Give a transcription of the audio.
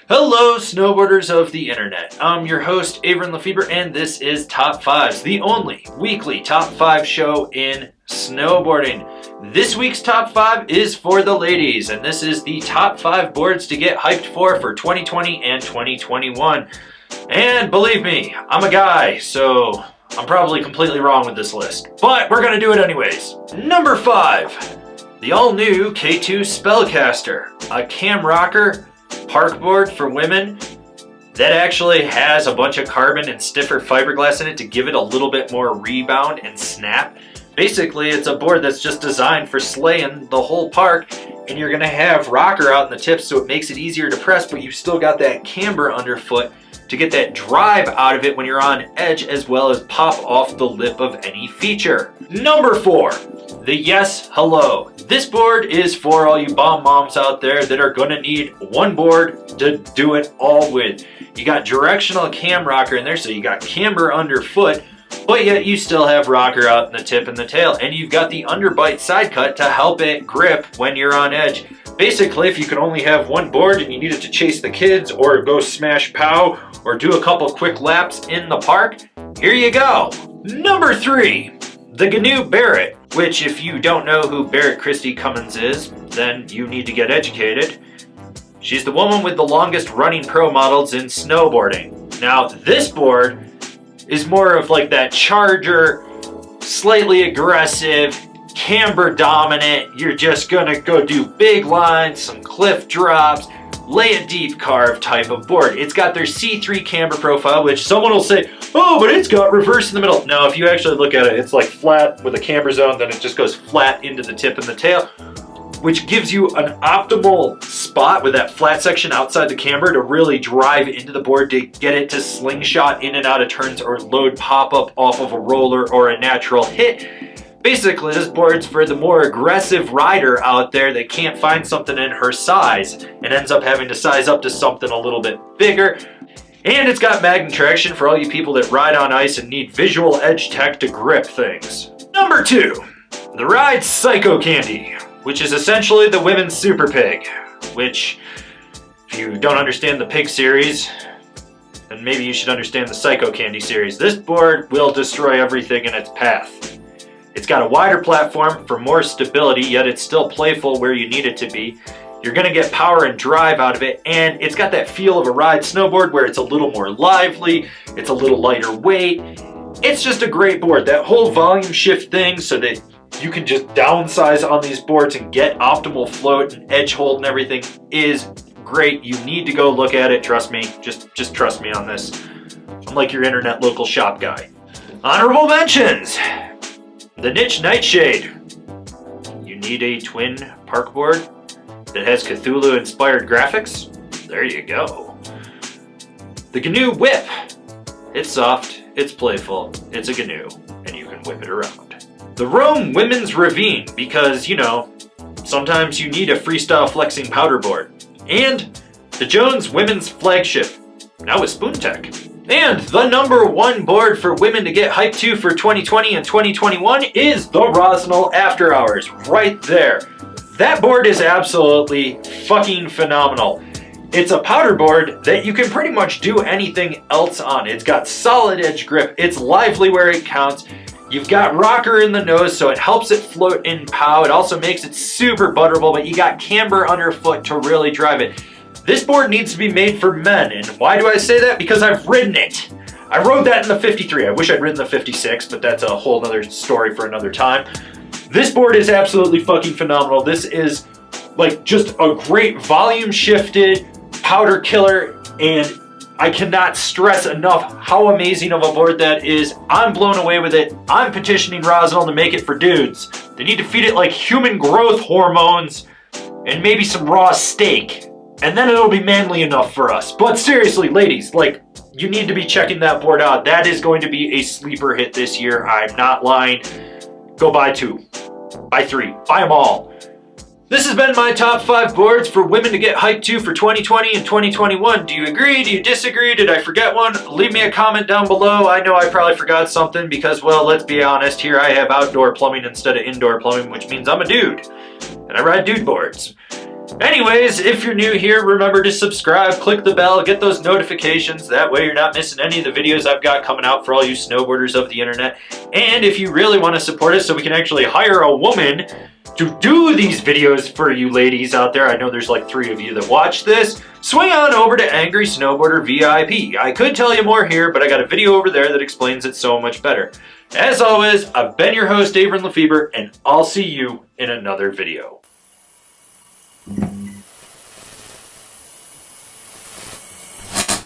Hello, snowboarders of the internet. I'm your host, Avran LeFeber, and this is Top 5s, the only weekly Top 5 show in snowboarding. This week's Top 5 is for the ladies, and this is the top 5 boards to get hyped for 2020 and 2021. And believe me, I'm a guy, so I'm probably completely wrong with this list, but we're gonna do it anyways. Number 5, the all-new K2 Spellcaster, a cam rocker park board for women that actually has a bunch of carbon and stiffer fiberglass in it to give it a little bit more rebound and snap. Basically, it's a board that's just designed for slaying the whole park, and you're gonna have rocker out in the tips so it makes it easier to press, but you've still got that camber underfoot to get that drive out of it when you're on edge, as well as pop off the lip of any feature. Number 4, the Yes Hello. This board is for all you bomb moms out there that are gonna need one board to do it all with. You got directional cam rocker in there, so you got camber underfoot, but yet you still have rocker out in the tip and the tail, and you've got the underbite side cut to help it grip when you're on edge. Basically, if you can only have one board and you needed to chase the kids or go smash pow or do a couple quick laps in the park, here you go. Number 3, the Gnurett, which if you don't know who Barrett Christie Cummins is, then you need to get educated. She's the woman with the longest running pro models in snowboarding. Now, this board is more of like that charger, slightly aggressive, camber dominant. You're just gonna go do big lines, some cliff drops, lay a deep carve type of board. It's got their C3 camber profile, which someone will say, oh, but it's got reverse in the middle. No, if you actually look at it, it's like flat with a camber zone, then it just goes flat into the tip and the tail, which gives you an optimal spot with that flat section outside the camber to really drive into the board to get it to slingshot in and out of turns or load pop-up off of a roller or a natural hit. Basically, this board's for the more aggressive rider out there that can't find something in her size and ends up having to size up to something a little bit bigger. And it's got magnet traction for all you people that ride on ice and need visual edge tech to grip things. Number 2, the Ride Psycho Candy, which is essentially the women's Super Pig, which, if you don't understand the Pig series, then maybe you should understand the Psycho Candy series. This board will destroy everything in its path. It's got a wider platform for more stability, yet it's still playful where you need it to be. You're gonna get power and drive out of it, and it's got that feel of a ride snowboard where it's a little more lively, it's a little lighter weight. It's just a great board. That whole volume shift thing so that you can just downsize on these boards and get optimal float and edge hold and everything is great. You need to go look at it, trust me. Just trust me on this. I'm like your internet local shop guy. Honorable mentions. The Niche Nightshade. You need a twin park board that has Cthulhu-inspired graphics? There you go. The GNU Whip. It's soft, it's playful, it's a GNU, and you can whip it around. The Rome Women's Ravine, because, you know, sometimes you need a freestyle flexing powder board. And the Jones Women's Flagship, now with Spoon Tech. And the number 1 board for women to get hyped to for 2020 and 2021 is the Rosnell After Hours, right there. That board is absolutely fucking phenomenal. It's a powder board that you can pretty much do anything else on. It's got solid edge grip, it's lively where it counts. You've got rocker in the nose, so it helps it float in pow. It also makes it super butterable, but you got camber underfoot to really drive it. This board needs to be made for men, and why do I say that? Because I've ridden it. I rode that in the 53. I wish I'd ridden the 56, but that's a whole other story for another time. This board is absolutely fucking phenomenal. This is like just a great volume shifted powder killer, and I cannot stress enough how amazing of a board that is. I'm blown away with it. I'm petitioning Rosnell to make it for dudes. They need to feed it like human growth hormones and maybe some raw steak. And then it'll be manly enough for us. But seriously, ladies, like, you need to be checking that board out. That is going to be a sleeper hit this year. I'm not lying. Go buy 2. Buy 3. Buy them all. This has been my top 5 boards for women to get hyped to for 2020 and 2021. Do you agree? Do you disagree? Did I forget one? Leave me a comment down below. I know I probably forgot something because, well, let's be honest. Here I have outdoor plumbing instead of indoor plumbing, which means I'm a dude. And I ride dude boards. Anyways, if you're new here, remember to subscribe, click the bell, get those notifications. That way you're not missing any of the videos I've got coming out for all you snowboarders of the internet. And if you really want to support us so we can actually hire a woman to do these videos for you ladies out there, I know there's like 3 of you that watch this, swing on over to Angry Snowboarder VIP. I could tell you more here, but I got a video over there that explains it so much better. As always, I've been your host, Avran LeFeber, and I'll see you in another video.